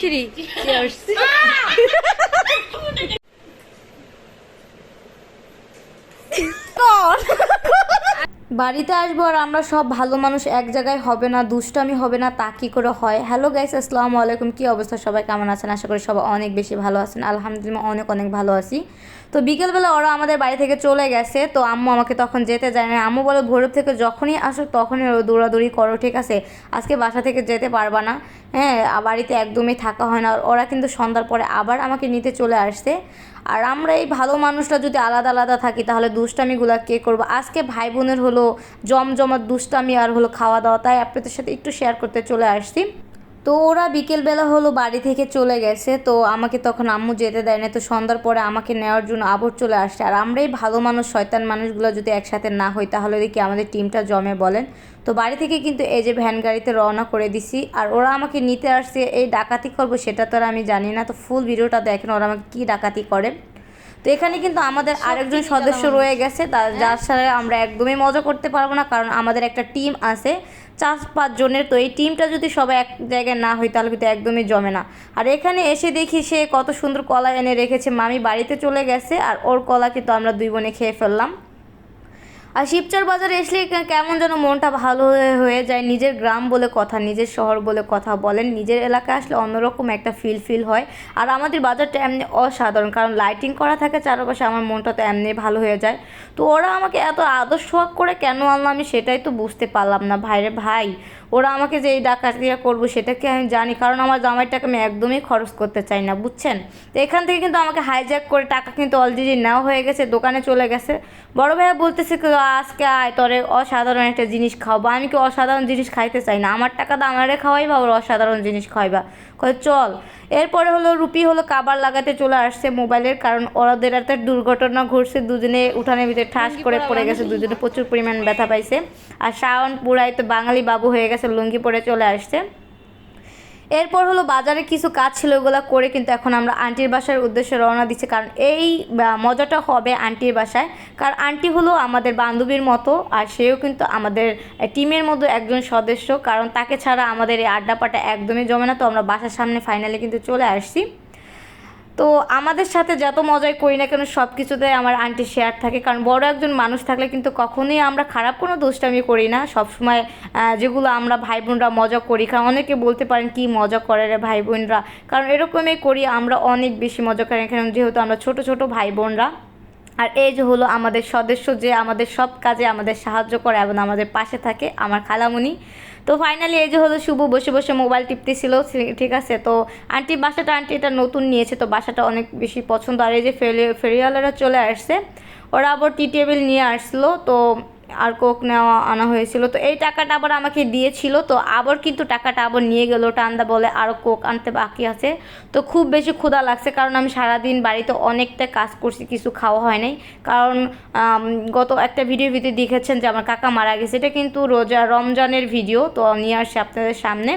3 cheers বাড়িতে আসবো আর আমরা সব ভালো মানুষ এক জায়গায় হবে না, দুষ্টামি হবে না, তা কী করে হয়? হ্যালো গাইস, আসসালামু আলাইকুম। কী অবস্থা, সবাই কেমন আছেন? আশা করি সবাই অনেক বেশি ভালো আছেন। আলহামদুলিল্লাহ অনেক অনেক ভালো আছি। তো বিকেলবেলা ওরা আমাদের বাড়ি থেকে চলে গেছে, তো আম্মু আমাকে তখন যেতে যায় না। আম্মু বলে ভোর থেকে যখনই আসো তখনই দৌড়াদৌড়ি করো, ঠিক আছে? আজকে বাসা থেকে যেতে পারবা না, হ্যাঁ, বাড়িতে একদমই থাকা হয় না। ওরা কিন্তু সন্ধ্যার পরে আবার আমাকে নিতে চলে আসছে। আর আমরা এই ভালো মানুষরা যদি আলাদা আলাদা থাকি তাহলে দুষ্টামিগুলো কে করবো? আজকে ভাই বোনের হলো জমজমাট দুষ্টামি আর হলো খাওয়া দাওয়া, তাই আপনাদের সাথে একটু শেয়ার করতে চলে আসছি। তো ওরা বিকেলবেলা হলো বাড়ি থেকে চলে গেছে, তো আমাকে তখন আম্মু যেতে দেয় না। তো সন্ধ্যার পরে আমাকে নেওয়ার জন্য আবার চলে আসছে। আর আমরাই ভালো মানুষ শয়তান মানুষগুলো যদি একসাথে না হই তাহলে দেখি আমাদের টিমটা জমে বলেন। তো বাড়ি থেকে কিন্তু এই যে ভ্যান গাড়িতে রওনা করে দিছি। আর ওরা আমাকে নিতে আসছে, এই ডাকাতি করবো সেটা তো আর আমি জানি না। তো ফুল ভিডিওটা দেখেন ওরা আমাকে কী ডাকাতি করে। তো এখানে কিন্তু আমাদের আরেকজন সদস্য রয়ে গেছে, যার সাথে আমরা একদমই মজা করতে পারবো না, কারণ আমাদের একটা টিম আছে 4-5 জনের। তো এই টিমটা যদি সবাই এক জায়গায় না হয় তাহলে কিন্তু একদমই জমে না। আর এখানে এসে দেখি সে কত সুন্দর কলা এনে রেখেছে। মামি বাড়িতে চলে গেছে আর ওর কলা কিন্তু আমরা 2 বোনে খেয়ে ফেললাম। আর শিবচর বাজারে আসলে কেমন যেন মনটা ভালো হয়ে যায়। নিজের গ্রাম বলে কথা, নিজের শহর বলে কথা বলেন, নিজের এলাকায় আসলে অন্যরকম একটা ফিল হয়। আর আমাদের বাজারটা এমনি অসাধারণ, কারণ লাইটিং করা থাকে চারপাশে, আমার মনটা তো এমনি ভালো হয়ে যায়। তো ওরা আমাকে এত আদর সোহাগ করে কেন আনলো আমি সেটাই তো বুঝতে পারলাম না। ভাইরে ভাই, ওরা আমাকে যে এই ডাকাতিয়া করবো সেটা কি আমি জানি, কারণ আমার জামাইটাকে আমি একদমই খরচ করতে চাই না, বুঝছেন? তো এখান থেকে কিন্তু আমাকে হাইজ্যাক করে টাকা কিন্তু অলরেডি নেওয়া হয়ে গেছে, দোকানে চলে গেছে। বড় ভাইয়া বলতেছে আজকে আয় তোরে অসাধারণ একটা জিনিস খাওয়াবো। আমি কি অসাধারণ জিনিস খাইতে চাই না? আমার টাকা তো আমারে খাওয়াইবা, ওর অসাধারণ জিনিস খাওয়াইবা, কয় চল। এরপরে হলো রুপি হলো কাবার লাগাতে চলে আসছে মোবাইলের, কারণ ওদের একটা দুর্ঘটনা ঘটছে, দুজনে উঠানের ভিতরে ঠাস করে পড়ে গেছে, দুজনে প্রচুর পরিমাণ ব্যথা পাইছে। আর শাওন পুরাই তো বাঙালি বাবু হয়ে গেছে, লুঙ্গি পরে চলে আসছে। এরপর হলো বাজারে কিছু কাজ ছিল, ওগুলো করে কিন্তু এখন আমরা আন্টির বাসার উদ্দেশ্যে রওনা দিচ্ছি, কারণ এই মজাটা হবে আন্টির বাসায়। কারণ আন্টি হলো আমাদের বান্ধবীর মতো, আর সেও কিন্তু আমাদের টিমের মধ্যে একজন সদস্য, কারণ তাকে ছাড়া আমাদের এই আড্ডাপাটা একদমই জমে না। তো আমরা বাসার সামনে ফাইনালি কিন্তু চলে আসছি। তো আমাদের সাথে যত মজাই করি না কেন সব কিছুতে আমার আন্টি শেয়ার থাকে, কারণ বড় একজন মানুষ থাকলে কিন্তু কখনোই আমরা খারাপ কোনো দুষ্টামি করি না। সবসময় যেগুলো আমরা ভাই বোনরা মজা করি, কারণ অনেকে বলতে পারেন কি মজা করে রে ভাই বোনরা, কারণ এরকমই করি আমরা, অনেক বেশি মজা করি এখানে, যেহেতু আমরা ছোট ছোট ভাই বোনরা। আর এই যে হলো আমাদের সদস্য, যে আমাদের সব কাজে আমাদের সাহায্য করে এবং আমাদের পাশে থাকে, আমার খালামুনি। তো ফাইনালি এই যে হলো শুভ বসে বসে মোবাইল টিপতেছিল, ঠিক আছে? তো আন্টি বাসাটা, আন্টি এটা নতুন নিয়েছে, তো বাসাটা অনেক বেশি পছন্দ। আর এই যে ফেরিওয়ালারা চলে আসছে, ওরা আবার টি টেবিল নিয়ে আসলো, তো আর কোক নেওয়া আনা হয়েছিল। তো এই টাকাটা আবার আমাকে দিয়েছিল, তো আবার কিন্তু টাকাটা আবার নিয়ে গেলো টান্দা, বলে আরও কোক আনতে বাকি আছে। তো খুব বেশি ক্ষুধা লাগছে, কারণ আমি সারাদিন বাড়িতে অনেকটা কাজ করছি, কিছু খাওয়া হয় নাই। কারণ গত একটা ভিডিওর ভিতরে দেখেছেন যে আমার কাকা মারা গেছে, এটা কিন্তু রমজানের ভিডিও, তো নিয়ে আসছি আপনাদের সামনে।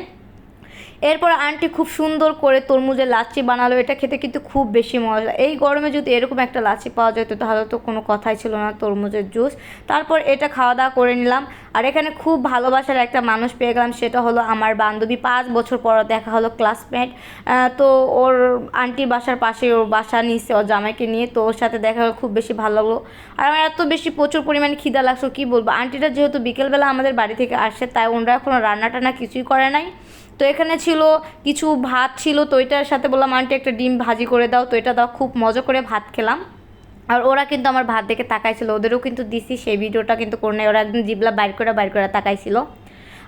এরপর আন্টি খুব সুন্দর করে তরমুজের লাচ্ছি বানালো, এটা খেতে কিন্তু খুব বেশি মজা। এই গরমে যদি এরকম একটা লাচ্ছি পাওয়া যেত তাহলে তো কোনো কথাই ছিল না, তরমুজের জুস। তারপর এটা খাওয়া দাওয়া করে নিলাম। আর এখানে খুব ভালোবাসার একটা মানুষ পেয়ে গেলাম, সেটা হলো আমার বান্ধবী, 5 বছর পর দেখা হলো, ক্লাসমেট। তো ওর আন্টির বাসার পাশে ওর বাসা নিচ্ছে ওর জামাইকে নিয়ে, তো ওর সাথে দেখা হলো, খুব বেশি ভালো লাগলো। আর আমার এত বেশি প্রচুর পরিমাণে খিদা লাগছো কী বলবো। আন্টিটা যেহেতু বিকেলবেলা আমাদের বাড়ি থেকে আসছে, তাই ওনারা এখনও রান্না টান্না কিছুই করে নাই। তো এখানে ছিল কিছু ভাত ছিল, তো এটার সাথে বললাম আন্টি একটা ডিম ভাজি করে দাও, তো এটা দাও, খুব মজা করে ভাত খেলাম। আর ওরা কিন্তু আমার ভাত দেখে তাকাইছিল, ওদেরও কিন্তু দিছি, সেই ভিডিওটা কিন্তু করে নেই, ওরা একদম জিবলা বাইর করে তাকাইছিল।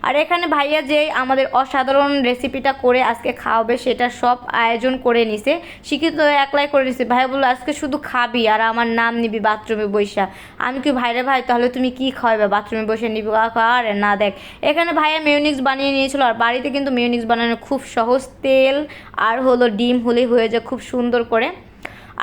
আর এখানে ভাইয়া যে আমাদের অসাধারণ রেসিপিটা করে আজকে খাওয়াবে সেটা সব আয়োজন করে নিছে, শিক্ষিত একলাই করে নিছে। ভাইয়া বললো আজকে শুধু খাবি আর আমার নাম নিবি বাথরুমে বসা। আমি কি ভাইরে ভাই তাহলে তুমি কি খাওয়াবে, বাথরুমে বসে নিবি? আরে না, দেখ এখানে ভাইয়া মিউনিক্স বানিয়ে নিয়েছিল। আর বাড়িতে কিন্তু মিউনিক্স বানানো খুব সহজ, তেল আর হলো ডিম হলেই হয়ে যায় খুব সুন্দর করে।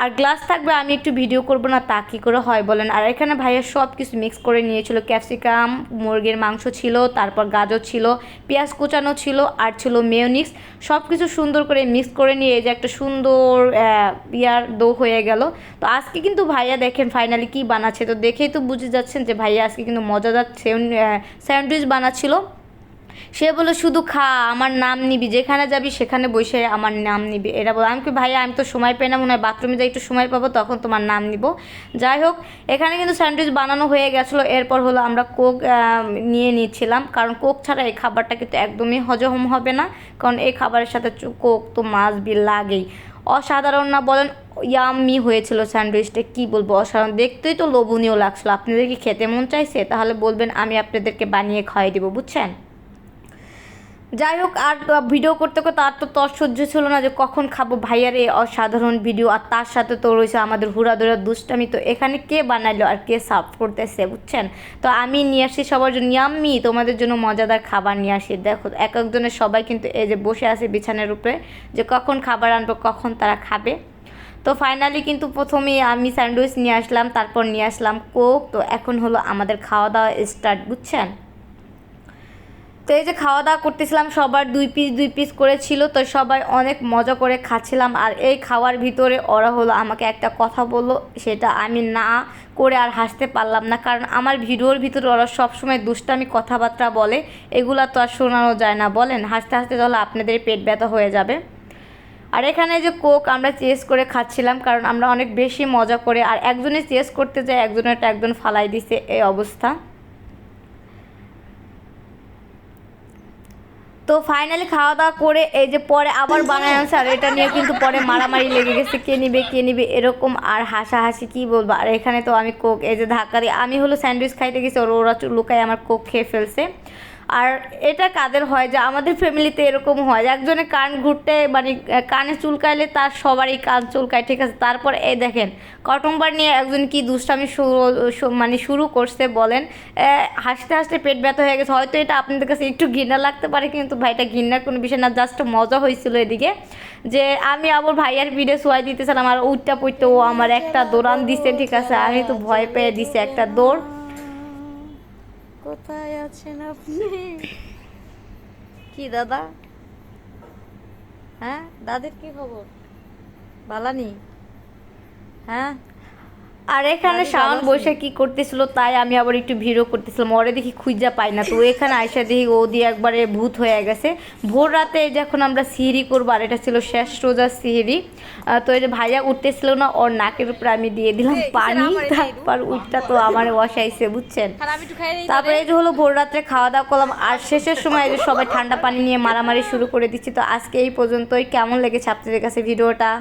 আর গ্লাস থাকবে, আমি একটু ভিডিও করব না, তা কী করে হয় বলেন? আর এখানে ভাইয়া সব কিছু মিক্স করে নিয়েছিল, ক্যাপসিকাম, মুরগির মাংস ছিল, তারপর গাজর ছিল, পেঁয়াজ কুচানো ছিল, আর ছিল মেয়োনিক্স। সব কিছু সুন্দর করে মিক্স করে নিয়ে এই যে একটা সুন্দর ডো হয়ে গেল। তো আজকে কিন্তু ভাইয়া দেখেন ফাইনালি কী বানাচ্ছে, তো দেখেই তো বুঝে যাচ্ছেন যে ভাইয়া আজকে কিন্তু মজাদার স্যান্ডউইচ বানাচ্ছিল। সে বলে শুধু খা, আমার নাম নিবি, যেখানে যাবি সেখানে বসে আমার নাম নিবি। এরা বলে, আমি কি ভাইয়া আমি তো সময় পাই না, মনে হয় বাথরুমে যাই একটু সময় পাবো তখন তোমার নাম নিব। যাই হোক, এখানে কিন্তু স্যান্ডউইচ বানানো হয়ে গেছিলো। এরপর হলো আমরা কোক নিয়ে নিচ্ছিলাম, কারণ কোক ছাড়া এই খাবারটা কিন্তু একদমই হজম হবে না, কারণ এই খাবারের সাথে কোক তো মাস্ট বি লাগেই। অসাধারণ না বলেন? ইয়াম্মি হয়েছিল স্যান্ডউইচটা, কি বলবো, অসাধারণ, দেখতেই তো লোভনীয় লাগছিলো। আপনাদের কি খেতে মন চাইছে? তাহলে বলবেন, আমি আপনাদেরকে বানিয়ে খাওয়াই দেবো, বুঝছেন? যাই হোক, আর ভিডিও করতে করতে আর তো তর সহ্য ছিল না যে কখন খাবো ভাইয়ার এই অসাধারণ ভিডিও, আর তার সাথে তো রয়েছে আমাদের হুড়াদুরা দুষ্টামি। তো এখানে কে বানাইলো আর কে সার্ভ করতেছে, বুঝছেন? তো আমি নিয়ে আসি সবার জন্য ইয়াম্মি, তোমাদের জন্য মজাদার খাবার নিয়ে আসি। দেখো এক একজনের সবাই কিন্তু এই যে বসে আছে বিছানার উপরে, যে কখন খাবার আনবো, কখন তারা খাবে। তো ফাইনালি কিন্তু প্রথমেই আমি স্যান্ডউইচ নিয়ে আসলাম, তারপর নিয়ে আসলাম কোক। তো এখন হলো আমাদের খাওয়া দাওয়া স্টার্ট, বুঝছেন? তো এই যে খাওয়া দাওয়া করতেছিলাম, সবার দুই পিস করে ছিল, তো সবাই অনেক মজা করে খাচ্ছিলাম। আর এই খাওয়ার ভিতরে ওরা হলো আমাকে একটা কথা বললো, সেটা আমি না করে আর হাসতে পারলাম না, কারণ আমার ভিডিওর ভিতরে ওরা সবসময় দুষ্টামি কথাবার্তা বলে, এগুলা তো আর শোনানো যায় না, বলেন? হাসতে হাসতে তাহলে আপনাদের পেট ব্যথা হয়ে যাবে। আর এখানে যে কোক আমরা চেস করে খাচ্ছিলাম, কারণ আমরা অনেক বেশি মজা করে, আর একজনে চেস করতে যায় একজনেরটা একজন ফালাই দিছে, এই অবস্থা। তো ফাইনালি খাওয়া দাওয়া করে এই যে পরে আবার বানায় আনছে, আর এটা নিয়ে কিন্তু পরে মারামারি লেগে গেছে, কে নিবে এরকম, আর হাসাহাসি কি বলবো। আর এখানে তো আমি কোক এই যে ধাক্কা দিয়ে, আমি হলো স্যান্ডউইচ খাইতে গেছি, ওরা লুকায় আমার কোক খেয়ে ফেলছে। আর এটা কাদের হয়, যে আমাদের ফ্যামিলিতে এরকম হয়, একজনে কান ঘুরতে মানে কানে চুলকাইলে তার সবারই কান চুলকায়, ঠিক আছে? তারপর এই দেখেন কটন বার নিয়ে একজন কি দুষ্টামি শুরু করছে বলেন। হাসতে হাসতে পেট ব্যথা হয়ে গেছে। হয়তো এটা আপনাদের কাছে একটু ঘৃণা লাগতে পারে, কিন্তু ভাইটা ঘৃণার কোনো বিষয় না, জাস্ট মজা হয়েছিল এদিকে, যে আমি আবার ভাইয়ার ভিডিও শোয়াই দিতেছিলাম, আর উঠটা পড়তে ও আমার একটা দৌড়ান দিছে, ঠিক আছে? আমি তো ভয় পেয়ে দিছে একটা দৌড়। কোথায় আছেন আপনি? কি দাদা? হ্যাঁ, দাদির কি খবর? বালানি? হ্যাঁ। আর এখানে শাওন বসে কি করতেছিল, তাই আমি আবার একটু ভিডিও করতেছিলাম। ওরে দেখি খুঁজা পাই না, তো এখানে আইসা দেখি ও দিয়ে একবারে ভূত হয়ে গেছে। ভোর রাতে যখন আমরা সিঁড়ি করবো, আর এটা ছিল শেষ রোজার সিঁড়ি, তো এই যে ভাইয়া উঠতেছিল না, ওর নাকের উপরে আমি দিয়ে দিলাম পানি, তারপর উঠটা তো আমার বসাইছে, বুঝছেন? তারপরে এই যে হলো ভোর রাত্রে খাওয়া দাওয়া করলাম, আর শেষের সময় এই যে সবাই ঠান্ডা পানি নিয়ে মারামারি শুরু করে দিচ্ছি। তো আজকে এই পর্যন্তই। কেমন লেগেছে আপনাদের কাছে ভিডিওটা?